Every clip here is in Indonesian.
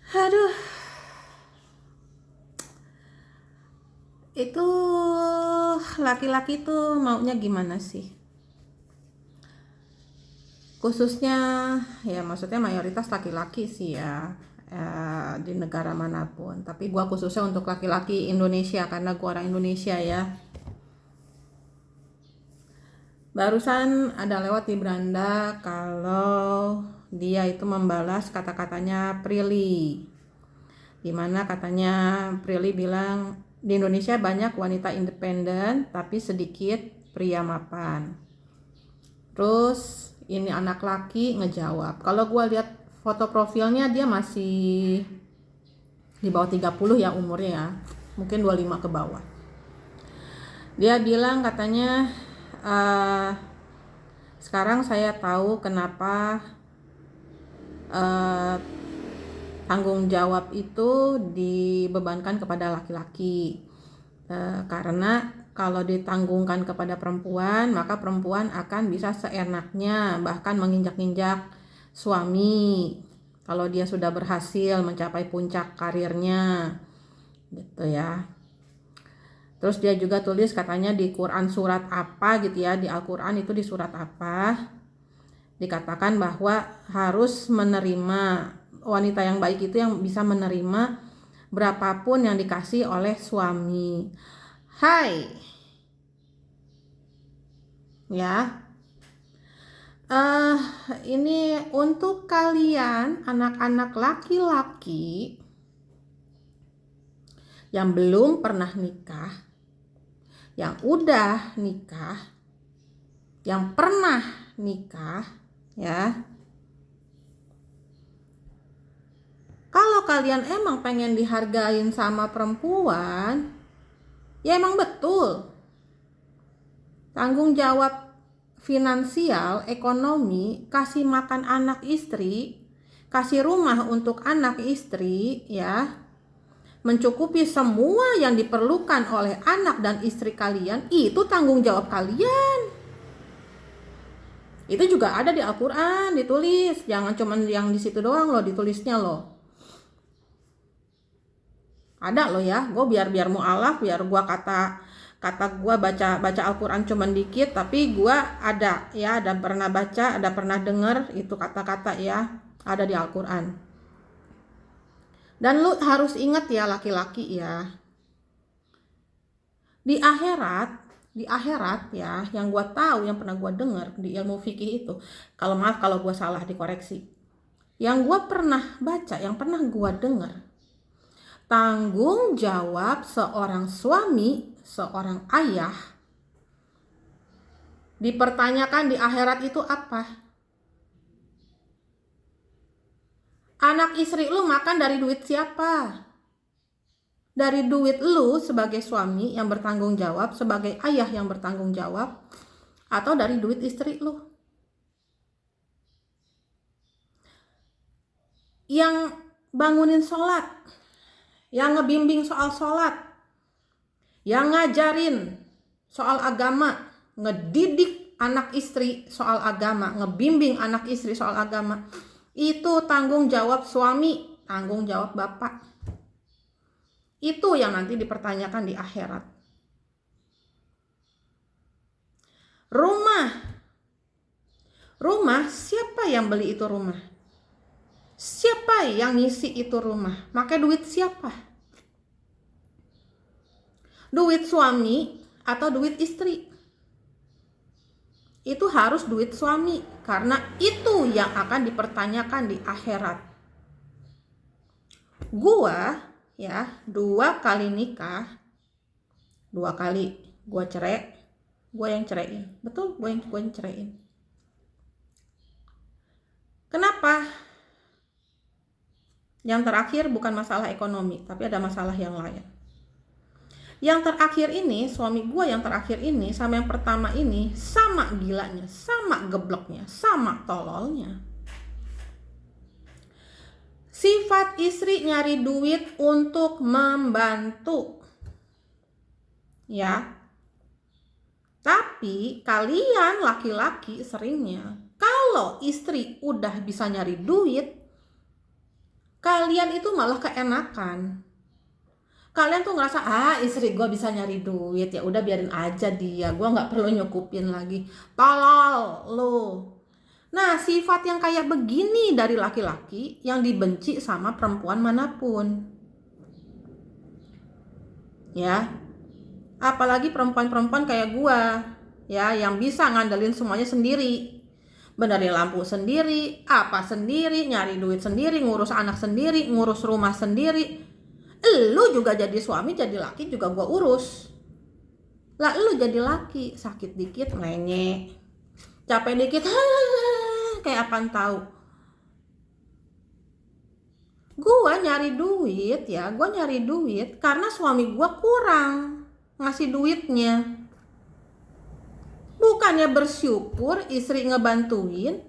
Aduh, itu laki-laki tuh maunya gimana sih? Khususnya ya maksudnya mayoritas laki-laki sih ya, di negara manapun. Tapi gua khususnya untuk laki-laki Indonesia karena gua orang Indonesia ya. Barusan ada lewat di beranda kalau dia itu membalas kata-katanya Prilly. Dimana katanya Prilly bilang di Indonesia banyak wanita independen tapi sedikit pria mapan. Terus ini anak laki ngejawab, kalau gue lihat foto profilnya dia masih di bawah 30 ya umurnya ya, mungkin 25 ke bawah. Dia bilang katanya, uh, sekarang saya tahu kenapa uh, tanggung jawab itu dibebankan kepada laki-laki. Karena kalau ditanggungkan kepada perempuan, maka perempuan akan bisa seenaknya bahkan menginjak-injak suami kalau dia sudah berhasil mencapai puncak karirnya, gitu ya. Terus dia juga tulis katanya di Quran surat apa gitu ya, di Al-Quran itu di surat apa dikatakan bahwa harus menerima, wanita yang baik itu yang bisa menerima berapapun yang dikasih oleh suami. Hai ya, ini untuk kalian anak-anak laki-laki yang belum pernah nikah, yang udah nikah, yang pernah nikah ya. Kalau kalian emang pengen dihargain sama perempuan, ya emang betul tanggung jawab finansial, ekonomi, kasih makan anak istri, kasih rumah untuk anak istri ya, mencukupi semua yang diperlukan oleh anak dan istri kalian, itu tanggung jawab kalian. Itu juga ada di Al-Quran ditulis, jangan cuma yang di situ doang loh ditulisnya loh. Ada loh ya, gue biar mualaf, biar gue kata gue baca Al-Quran cuman dikit, tapi gue ada ya, ada pernah baca, ada pernah denger itu kata-kata ya, ada di Al-Quran. Dan lu harus ingat ya laki-laki ya, di akhirat ya, yang gue tahu, yang pernah gue denger di ilmu fikih itu, kalau maaf kalau gue salah dikoreksi, yang gue pernah baca, yang pernah gue denger, tanggung jawab seorang suami, seorang ayah dipertanyakan di akhirat itu apa? Anak istri lu makan dari duit siapa? Dari duit lu sebagai suami yang bertanggung jawab, sebagai ayah yang bertanggung jawab, atau dari duit istri lu? Yang bangunin sholat, yang ngebimbing soal sholat, yang ngajarin soal agama, ngedidik anak istri soal agama, ngebimbing anak istri soal agama, itu tanggung jawab suami, tanggung jawab bapak. Itu yang nanti dipertanyakan di akhirat. Rumah, siapa yang beli itu rumah? Siapa yang ngisi itu rumah? Pakai duit siapa? Duit suami atau duit istri? Itu harus duit suami, karena itu yang akan dipertanyakan di akhirat. Gua ya 2 kali nikah, 2 kali gua cerai, gua yang ceraiin. Betul, gua yang ceraiin. Kenapa? Yang terakhir bukan masalah ekonomi, tapi ada masalah yang lain. Yang terakhir ini, suami gue yang terakhir ini sama yang pertama ini sama gilanya, sama gebloknya, sama tololnya. Sifat istri nyari duit untuk membantu, ya. Tapi kalian laki-laki seringnya, kalau istri udah bisa nyari duit, kalian itu malah keenakan. Kalian tuh ngerasa, istri gue bisa nyari duit, ya udah biarin aja dia, gue nggak perlu nyukupin lagi. Tolol lo. Nah, sifat yang kayak begini dari laki-laki yang dibenci sama perempuan manapun. Ya, apalagi perempuan-perempuan kayak gue, ya, yang bisa ngandelin semuanya sendiri. Benerin lampu sendiri, apa sendiri, nyari duit sendiri, ngurus anak sendiri, ngurus rumah sendiri. Lu juga jadi suami, jadi laki juga gua urus. Lah lu jadi laki, sakit dikit ngenyek, capek dikit kayak apaan tahu. Gua nyari duit ya, gua nyari duit karena suami gua kurang ngasih duitnya. Bukannya bersyukur istri ngebantuin,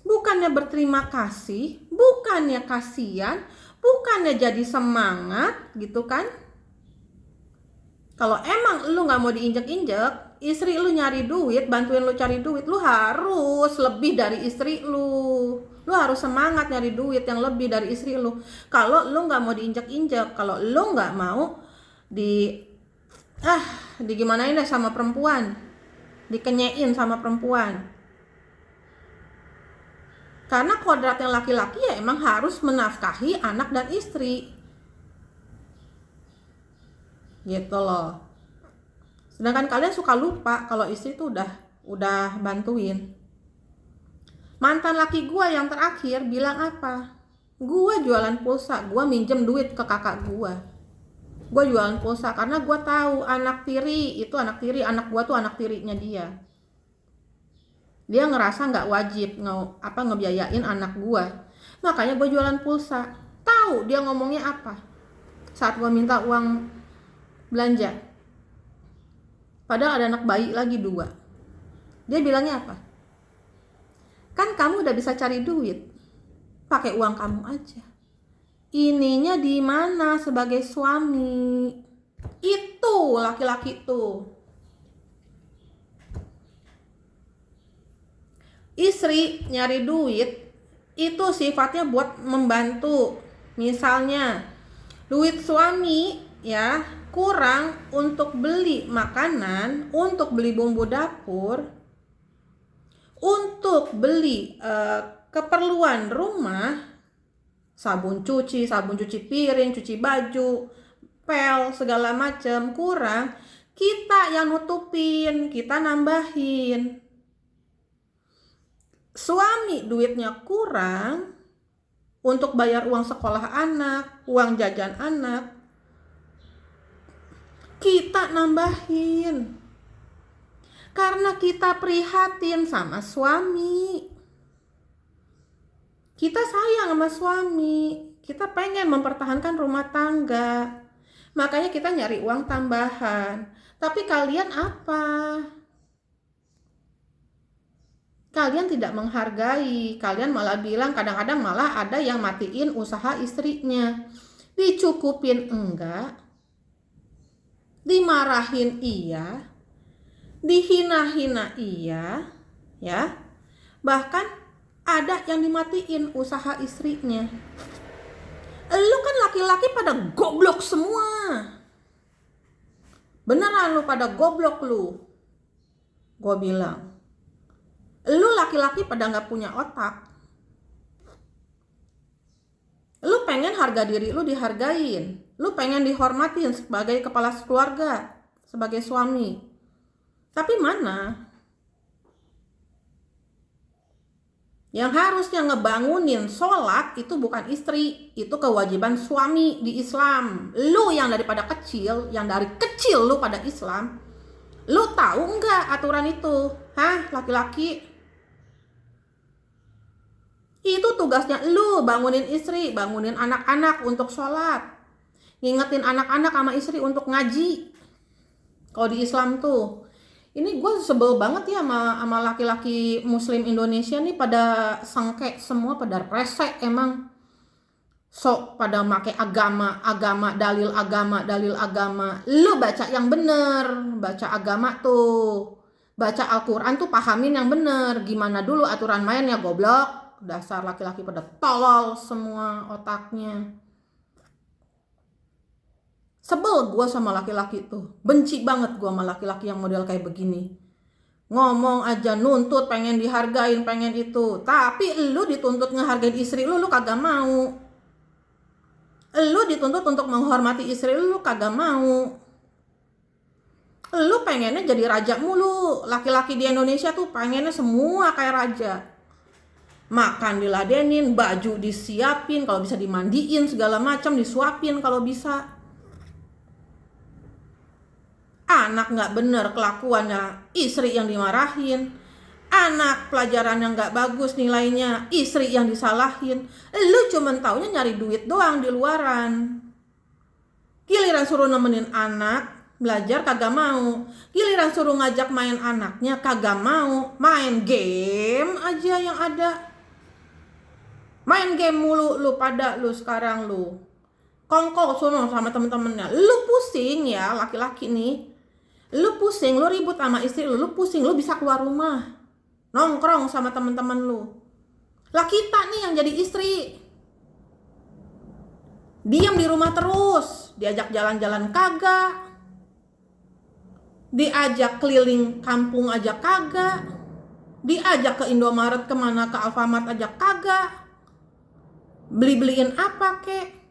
bukannya berterima kasih, bukannya kasihan, bukannya jadi semangat gitu kan. Kalau emang lu gak mau diinjek-injek, istri lu nyari duit, bantuin lu cari duit, lu harus lebih dari istri lu. Lu harus semangat nyari duit yang lebih dari istri lu. Kalau lu gak mau diinjek-injek, kalau lu gak mau digimanain deh sama perempuan, dikenyain sama perempuan. Karena kodratnya laki-laki ya emang harus menafkahi anak dan istri. Gitu loh. Sedangkan kalian suka lupa kalau istri tuh udah bantuin. Mantan laki gua yang terakhir bilang apa? Gua jualan pulsa, gua minjem duit ke kakak gua. Gua jualan pulsa karena gua tahu anak tiri, anak gua tuh anak tirinya dia. Dia ngerasa nggak wajib ngebiayain anak gua, makanya gue jualan pulsa. Tahu dia ngomongnya apa saat gue minta uang belanja, padahal ada anak bayi lagi 2. Dia bilangnya apa? Kan kamu udah bisa cari duit, pakai uang kamu aja. Ininya di mana sebagai suami? Itu laki-laki tuh. Istri nyari duit itu sifatnya buat membantu. Misalnya duit suami ya kurang untuk beli makanan, untuk beli bumbu dapur, untuk beli keperluan rumah, sabun cuci piring, cuci baju, pel, segala macam kurang, kita yang nutupin, kita nambahin. Suami duitnya kurang untuk bayar uang sekolah anak, uang jajan anak, kita nambahin. Karena kita prihatin sama suami. Kita sayang sama suami. Kita pengen mempertahankan rumah tangga. Makanya kita nyari uang tambahan. Tapi kalian apa? Kalian tidak menghargai, kalian malah bilang, kadang-kadang malah ada yang matiin usaha istrinya. Dicukupin enggak, dimarahin iya, dihina-hina iya, ya. Bahkan ada yang dimatiin usaha istrinya. Lu kan laki-laki pada goblok semua. Beneran lu pada goblok lu. Gue bilang. Lu laki-laki pada gak punya otak. Lu pengen harga diri lu dihargain. Lu pengen dihormatin sebagai kepala keluarga, sebagai suami. Tapi mana? Yang harusnya ngebangunin sholat itu bukan istri. Itu kewajiban suami di Islam. Lu yang daripada kecil, yang dari kecil lu pada Islam, lu tahu nggak aturan itu? Laki-laki? Itu tugasnya lu, bangunin istri, bangunin anak-anak untuk sholat, ngingetin anak-anak sama istri untuk ngaji. Kalau di Islam tuh, ini gue sebel banget ya sama laki-laki muslim Indonesia nih, pada sengke semua, pada resek emang. Sok pada make agama, dalil agama. Lu baca yang bener, baca agama tuh, baca Al-Quran tuh pahamin yang bener. Gimana dulu aturan mainnya, goblok. Dasar laki-laki pada tolol semua otaknya. Sebel gue sama laki-laki tuh. Benci banget gue sama laki-laki yang model kayak begini. Ngomong aja nuntut, pengen dihargain, pengen itu. Tapi lu dituntut ngehargain istri lu kagak mau. Lu dituntut untuk menghormati istri lu kagak mau. Lu pengennya jadi raja mulu. Laki-laki di Indonesia tuh pengennya semua kayak raja. Makan diladenin, baju disiapin, kalau bisa dimandiin, segala macam disuapin kalau bisa. Anak gak bener kelakuannya, istri yang dimarahin. Anak pelajaran yang gak bagus nilainya, istri yang disalahin. Lu cuman taunya nyari duit doang di luaran. Giliran suruh nemenin anak belajar kagak mau. Giliran suruh ngajak main anaknya kagak mau. Main game aja yang ada. Main game mulu lu pada lu sekarang lu. Kongkol sono sama temen-temennya. Lu pusing ya laki-laki nih. Lu pusing, lu ribut sama istri lu pusing, lu bisa keluar rumah. Nongkrong sama temen-temen lu. Lah kita nih yang jadi istri. Diam di rumah terus, diajak jalan-jalan kagak. Diajak keliling kampung aja kagak. Diajak ke Indomaret kemana, ke Alfamart aja kagak. Beli-beliin apa kek.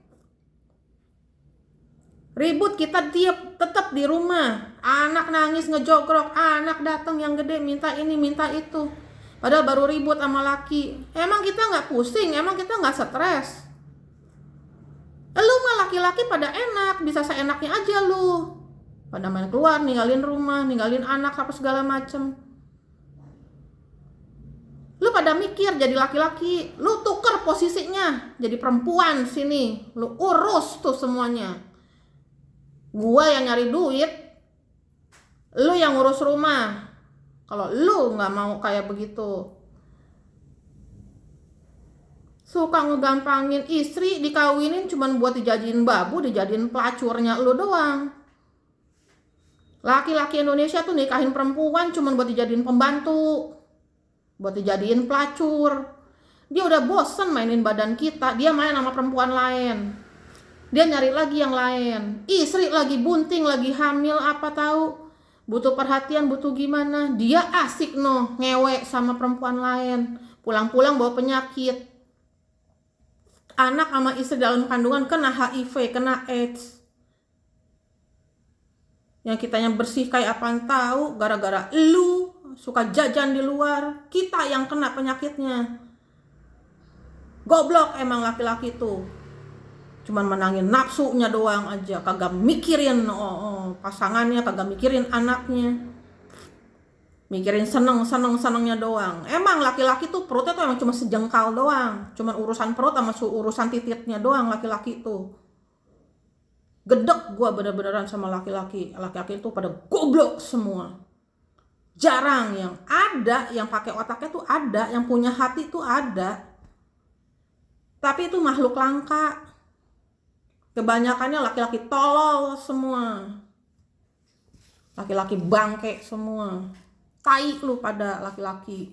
Ribut kita tetap di rumah. Anak nangis ngejogrok, anak datang yang gede minta ini minta itu. Padahal baru ribut sama laki. Emang kita gak pusing, emang kita gak stres. Lu mah laki-laki pada enak, bisa seenaknya aja lu. Pada main keluar, ninggalin rumah, ninggalin anak apa segala macem. Lu pada mikir jadi laki-laki, lu tuker posisinya jadi perempuan sini, lu urus tuh semuanya. Gua yang nyari duit, lu yang ngurus rumah. Kalau lu nggak mau kayak begitu, suka ngegampangin istri, dikawinin cuman buat dijadiin babu, dijadiin pelacurnya lu doang. Laki-laki Indonesia tuh nikahin perempuan cuman buat dijadiin pembantu, buat dijadiin pelacur. Dia udah bosen mainin badan kita, dia main sama perempuan lain. Dia nyari lagi yang lain. Istri lagi bunting, lagi hamil apa tahu, butuh perhatian, butuh gimana. Dia asik ngewe sama perempuan lain. Pulang-pulang bawa penyakit. Anak sama istri dalam kandungan kena HIV, kena AIDS. Yang kitanya bersih kayak apaan tahu, gara-gara lu suka jajan di luar, kita yang kena penyakitnya. Goblok emang laki-laki tuh. Cuman menangin nafsunya doang aja, kagak mikirin pasangannya, kagak mikirin anaknya. Mikirin senengnya doang. Emang laki-laki tuh perutnya tuh emang cuma sejengkal doang. Cuman urusan perut sama urusan titiknya doang laki-laki tuh. Gedek gua bener-beneran sama laki-laki. Laki-laki itu pada goblok semua. Jarang yang ada yang pakai otaknya tuh ada, yang punya hati tuh ada. Tapi itu makhluk langka. Kebanyakannya laki-laki tolol semua. Laki-laki bangke semua. Tai lu pada laki-laki.